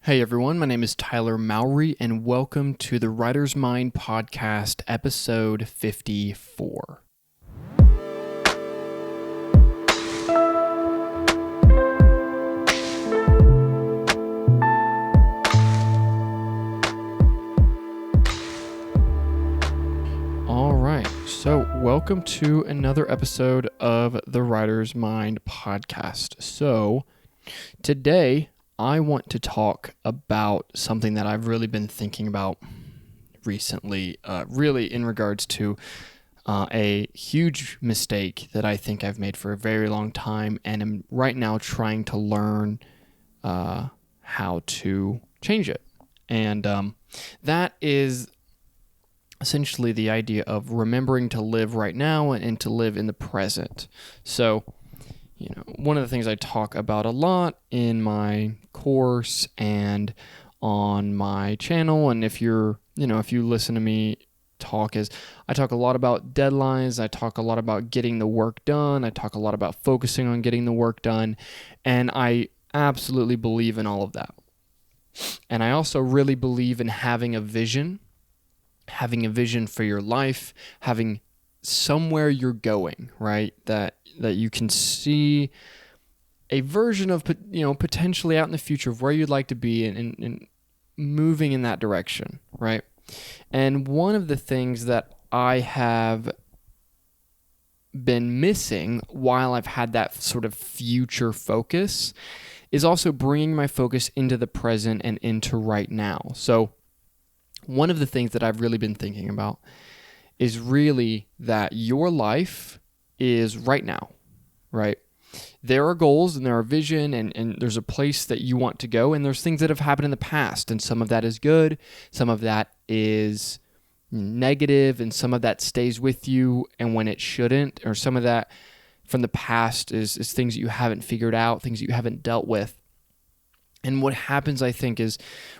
Hey everyone, my name is Tyler Mowry, and welcome to the Writer's Mind Podcast, episode 54. All right, so welcome to another episode of the Writer's Mind Podcast. So today, I want to talk about something that I've really been thinking about recently, really in regards to a huge mistake that I think I've made for a very long time, and am right now trying to learn how to change it. And that is essentially the idea of remembering to live right now and to live in the present. So, one of the things I talk about a lot in my course and on my channel, and if you listen to me talk, is I talk a lot about deadlines. I talk a lot about getting the work done. I talk a lot about focusing on getting the work done. And I absolutely believe in all of that. And I also really believe in having a vision for your life, having somewhere you're going, right? That you can see a version of, potentially out in the future of where you'd like to be and moving in that direction, right? And one of the things that I have been missing while I've had that sort of future focus is also bringing my focus into the present and into right now. So one of the things that I've really been thinking about is really that your life is right now, right? There are goals and there are vision and there's a place that you want to go, and there's things that have happened in the past, and some of that is good, some of that is negative, and some of that stays with you and when it shouldn't, or some of that from the past is things that you haven't figured out, things that you haven't dealt with. And what happens, I think, is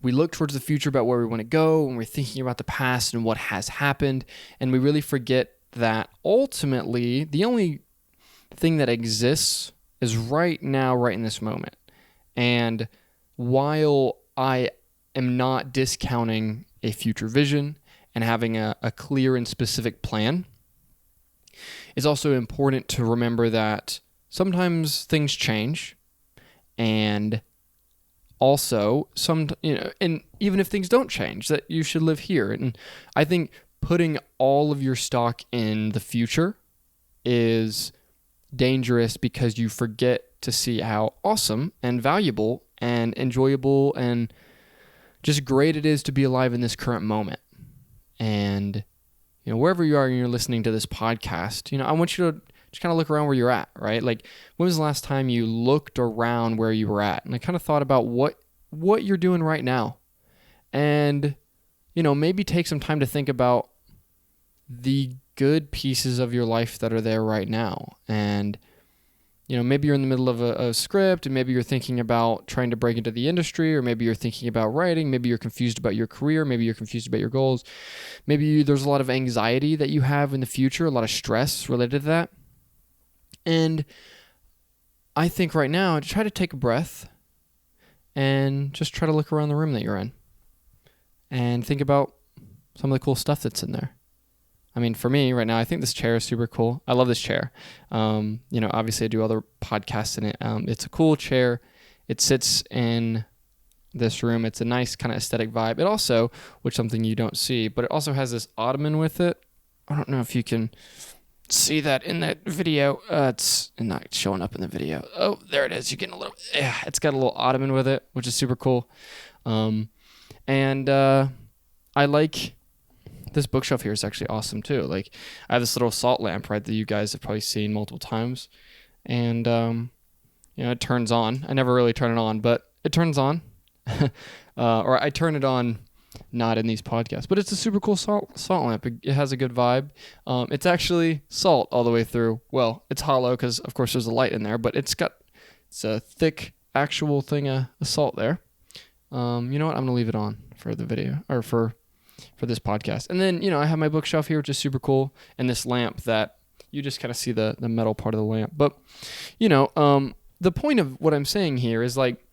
we look towards the future about where we want to go, and we're thinking about the past and what has happened, and we really forget that ultimately the only thing that exists is right now, right in this moment. And while I am not discounting a future vision and having a clear and specific plan, it's also important to remember that sometimes things change, and also and even if things don't change, that you should live here. And I think putting all of your stock in the future is dangerous because you forget to see how awesome and valuable and enjoyable and just great it is to be alive in this current moment. And wherever you are and you're listening to this podcast, I want you to just kind of look around where you're at, right? Like, when was the last time you looked around where you were at and I kind of thought about what you're doing right now? And maybe take some time to think about the good pieces of your life that are there right now. And maybe you're in the middle of a script, and maybe you're thinking about trying to break into the industry, or maybe you're thinking about writing, maybe you're confused about your career, maybe you're confused about your goals, maybe there's a lot of anxiety that you have in the future, a lot of stress related to that. And I think right now, try to take a breath and just try to look around the room that you're in and think about some of the cool stuff that's in there. I mean, for me right now, I think this chair is super cool. I love this chair. Obviously I do other podcasts in it. It's a cool chair. It sits in this room. It's a nice kind of aesthetic vibe. It also, which something you don't see, but it also has this ottoman with it. I don't know if you can see that in that video. It's not showing up in the video. Oh, there it is. You're getting a little, it's got a little ottoman with it, which is super cool. And I like this bookshelf here is actually awesome too. Like, I have this little salt lamp, right, that you guys have probably seen multiple times. And, it turns on. I never really turn it on, but it turns on. Or I turn it on not in these podcasts, but it's a super cool salt lamp. It has a good vibe. It's actually salt all the way through. Well, it's hollow because, of course, there's a light in there, but it's a thick actual thing of salt there. You know what? I'm going to leave it on for the video, or for this podcast. And then, I have my bookshelf here, which is super cool, and this lamp that you just kind of see the metal part of the lamp. But, the point of what I'm saying here is, like,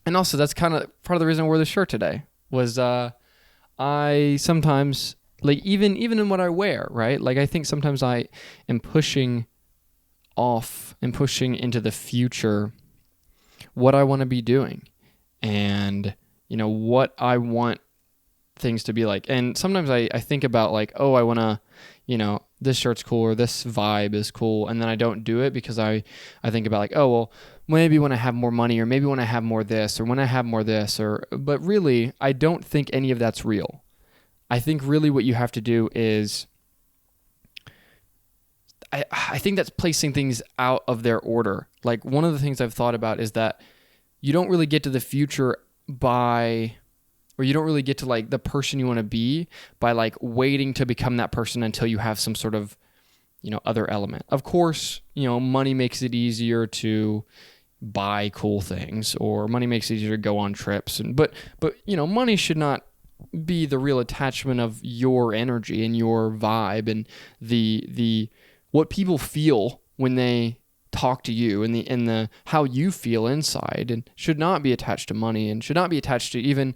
And also that's kind of part of the reason I wore this shirt today was I sometimes like even in what I wear, right? Like I think sometimes I am pushing off and pushing into the future what I want to be doing and what I want things to be like. And sometimes I think about like, oh, I want to, this shirt's cool or this vibe is cool. And then I don't do it because I think about like, oh, well, maybe when I have more money or maybe when I have more this or when I have more this but really I don't think any of that's real. I think really what you have to do is I think that's placing things out of their order. Like one of the things I've thought about is that you don't really get to the future or you don't really get to like the person you want to be by like waiting to become that person until you have some sort of, other element. Of course, money makes it easier to buy cool things or money makes it easier to go on trips. But money should not be the real attachment of your energy and your vibe and the what people feel when they talk to you and the how you feel inside, and should not be attached to money and should not be attached to even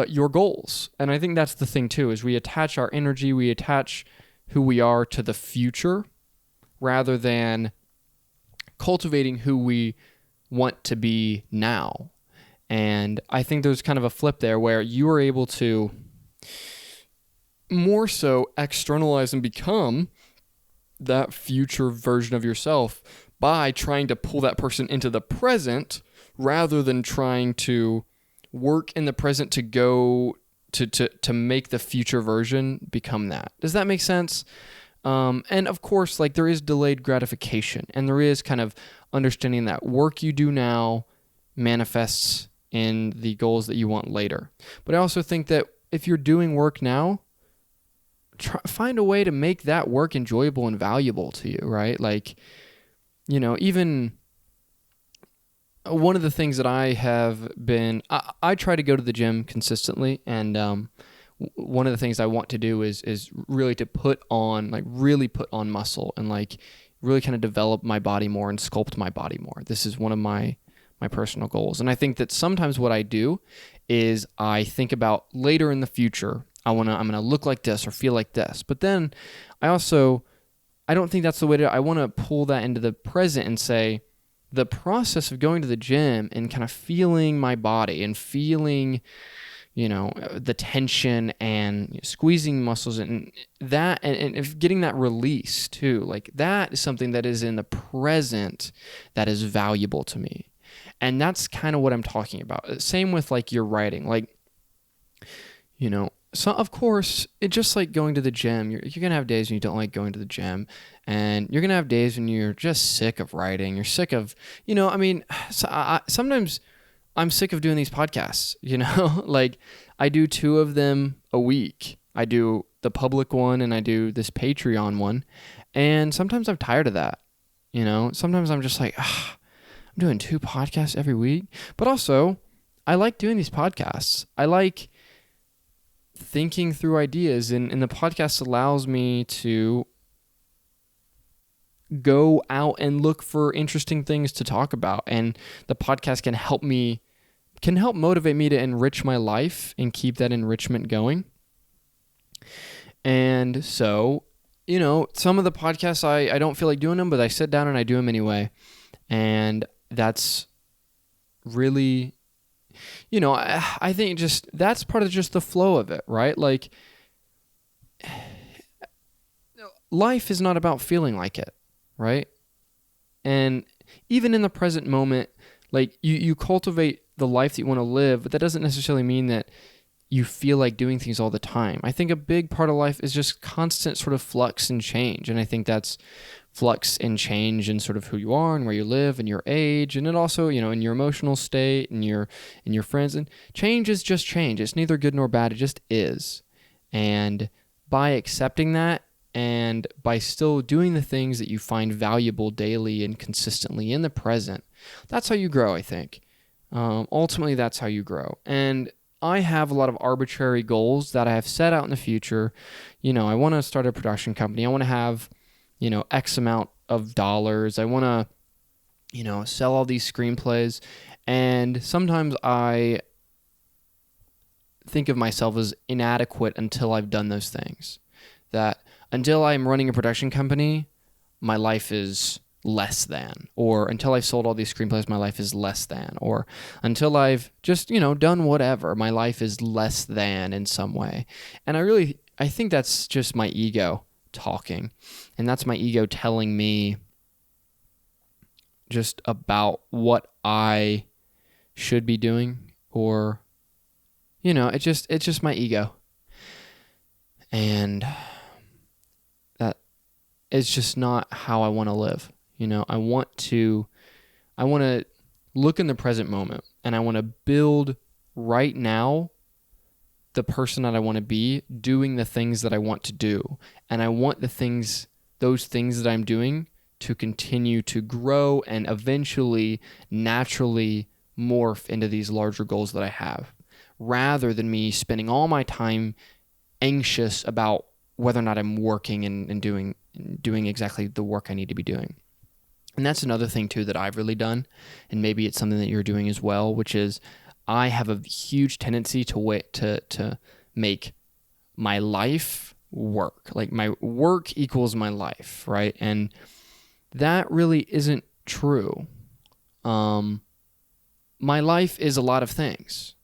your goals. And I think that's the thing too, is we attach our energy, we attach who we are to the future rather than cultivating who we want to be now. And I think there's kind of a flip there where you are able to more so externalize and become that future version of yourself by trying to pull that person into the present rather than trying to work in the present to go to make the future version become that. Does that make sense? And of course, like there is delayed gratification and there is kind of understanding that work you do now manifests in the goals that you want later. But I also think that if you're doing work now, find a way to make that work enjoyable and valuable to you, right? Like, even one of the things that I have been, I try to go to the gym consistently, and one of the things I want to do is really to really put on muscle and like really kind of develop my body more and sculpt my body more. This is one of my personal goals. And I think that sometimes what I do is I think about later in the future, I'm going to look like this or feel like this. But then I don't think that's the way I want to pull that into the present and say the process of going to the gym and kind of feeling my body and feeling, the tension and squeezing muscles and that, and if getting that release too, like that is something that is in the present that is valuable to me. And that's kind of what I'm talking about. Same with like your writing, like, so of course, it's just like going to the gym. You're going to have days when you don't like going to the gym, and you're going to have days when you're just sick of writing. You're sick of, sometimes I'm sick of doing these podcasts, like I do 2 of them a week. I do the public one and I do this Patreon one. And sometimes I'm tired of that. Sometimes I'm just like, I'm doing 2 podcasts every week. But also, I like doing these podcasts. I like thinking through ideas, and the podcast allows me to go out and look for interesting things to talk about, and the podcast can help motivate me to enrich my life and keep that enrichment going. And so, some of the podcasts I don't feel like doing them, but I sit down and I do them anyway. And that's really, I think just that's part of just the flow of it, right? Like life is not about feeling like it, right? And even in the present moment, like you cultivate the life that you want to live, but that doesn't necessarily mean that you feel like doing things all the time. I think a big part of life is just constant sort of flux and change. And I think that's flux and change in sort of who you are and where you live and your age. And it also, in your emotional state and your friends. And change is just change. It's neither good nor bad. It just is. And by accepting that and by still doing the things that you find valuable daily and consistently in the present, that's how you grow, I think. Ultimately, that's how you grow. And I have a lot of arbitrary goals that I have set out in the future. I want to start a production company. I want to have, X amount of dollars. I want to, sell all these screenplays. And sometimes I think of myself as inadequate until I've done those things. That until I'm running a production company, my life is less than. Or until I've sold all these screenplays, my life is less than. Or until I've just, done whatever, my life is less than in some way. And I think that's just my ego talking. And that's my ego telling me just about what I should be doing, or it's just my ego. And that is just not how I want to live. I want to look in the present moment, and I want to build right now the person that I want to be, doing the things that I want to do. And I want those things that I'm doing to continue to grow and eventually naturally morph into these larger goals that I have, rather than me spending all my time anxious about whether or not I'm working and doing exactly the work I need to be doing. And that's another thing too that I've really done, and maybe it's something that you're doing as well, which is I have a huge tendency to make my life work. Like my work equals my life, right? And that really isn't true. My life is a lot of things.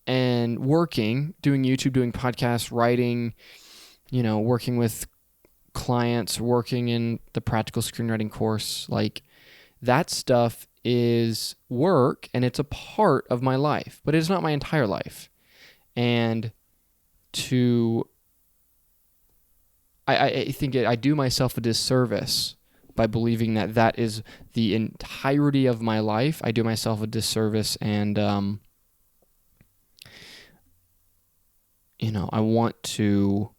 And working, doing YouTube, doing podcasts, writing, working with clients, working in the practical screenwriting course, like that stuff is work, and it's a part of my life, but it's not my entire life. And I think I do myself a disservice by believing that is the entirety of my life. I do myself a disservice, and I want to.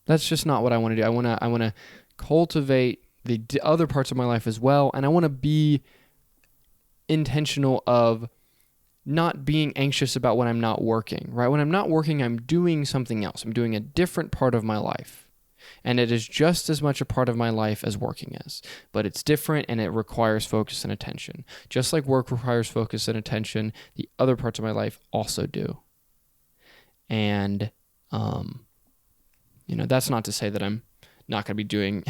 That's just not what I want to do. I want to cultivate the other parts of my life as well, and I want to be intentional of not being anxious about when I'm not working, right? When I'm not working, I'm doing something else. I'm doing a different part of my life, and it is just as much a part of my life as working is, but it's different, and it requires focus and attention. Just like work requires focus and attention, the other parts of my life also do. And, that's not to say that I'm not going to be doing,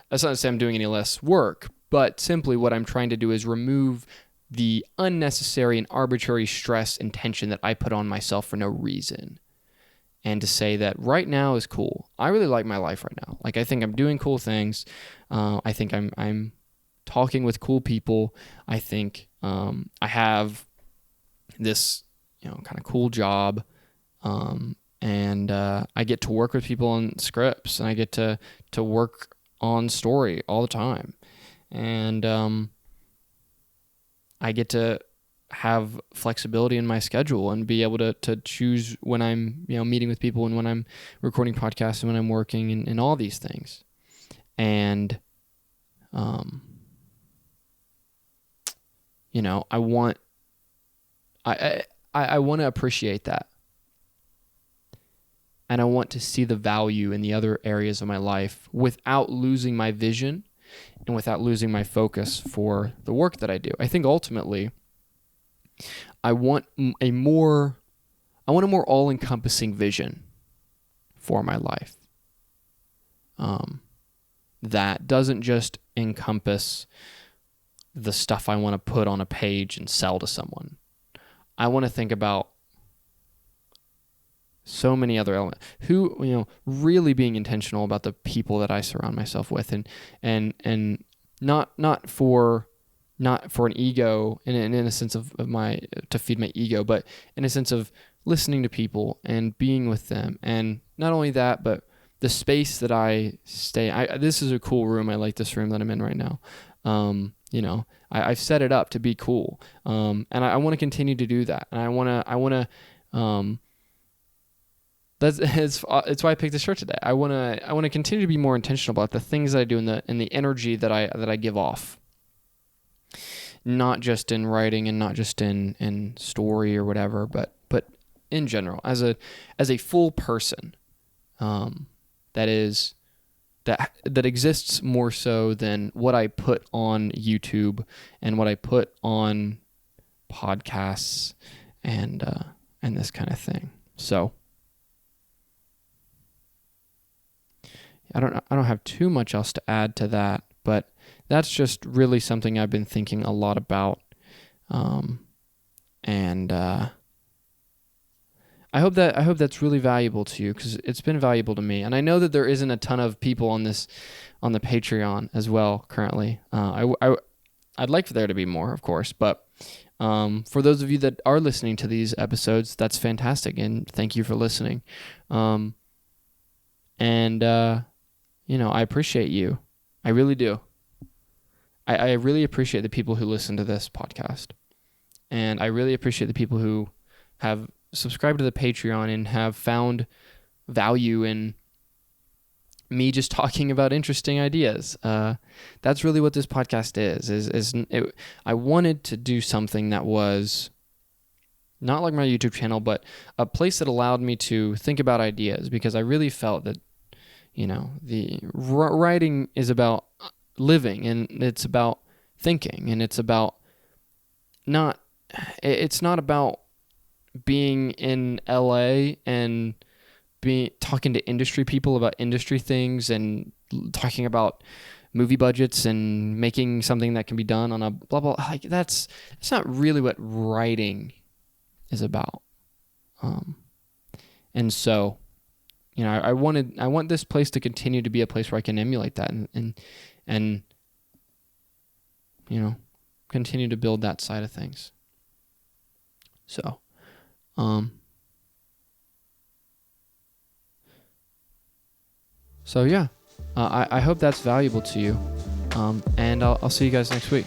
that's not to say I'm doing any less work, but simply what I'm trying to do is remove the unnecessary and arbitrary stress and tension that I put on myself for no reason. And to say that right now is cool. I really like my life right now. Like, I think I'm doing cool things. I think I'm talking with cool people. I think I have this, kind of cool job. And I get to work with people on scripts, and I get to work on story all the time. And I get to have flexibility in my schedule and be able to choose when I'm, meeting with people, and when I'm recording podcasts, and when I'm working, and all these things. And, I want to appreciate that. And I want to see the value in the other areas of my life without losing my vision and without losing my focus for the work that I do. I think ultimately, I want a more all-encompassing vision for my life. That doesn't just encompass the stuff I want to put on a page and sell to someone. I want to think about so many other elements, really being intentional about the people that I surround myself with, and not for an ego in a sense of my, to feed my ego, but in a sense of listening to people and being with them. And not only that, but the space that I stay, this is a cool room. I like this room that I'm in right now. I've set it up to be cool. And I want to continue to do that. And I want to, it's why I picked this shirt today. I want to continue to be more intentional about the things that I do and the energy that I give off. Not just in writing and not just in story or whatever, but in general as a full person, that is that exists more so than what I put on YouTube and what I put on podcasts and this kind of thing. So I don't have too much else to add to that, but that's just really something I've been thinking a lot about. I hope that's really valuable to you, because it's been valuable to me. And I know that there isn't a ton of people on the Patreon as well currently. I'd like for there to be more, of course, but for those of you that are listening to these episodes, that's fantastic, and thank you for listening. I appreciate you. I really do. I really appreciate the people who listen to this podcast. And I really appreciate the people who have subscribed to the Patreon and have found value in me just talking about interesting ideas. That's really what this podcast is. I wanted to do something that was not like my YouTube channel, but a place that allowed me to think about ideas, because I really felt that, the writing is about living, and it's about thinking, and it's not about being in LA and talking to industry people about industry things and talking about movie budgets and making something that can be done on a blah blah. Like that's not really what writing is about. And so, I want this place to continue to be a place where I can emulate that and continue to build that side of things. So, yeah, I hope that's valuable to you. And I'll see you guys next week.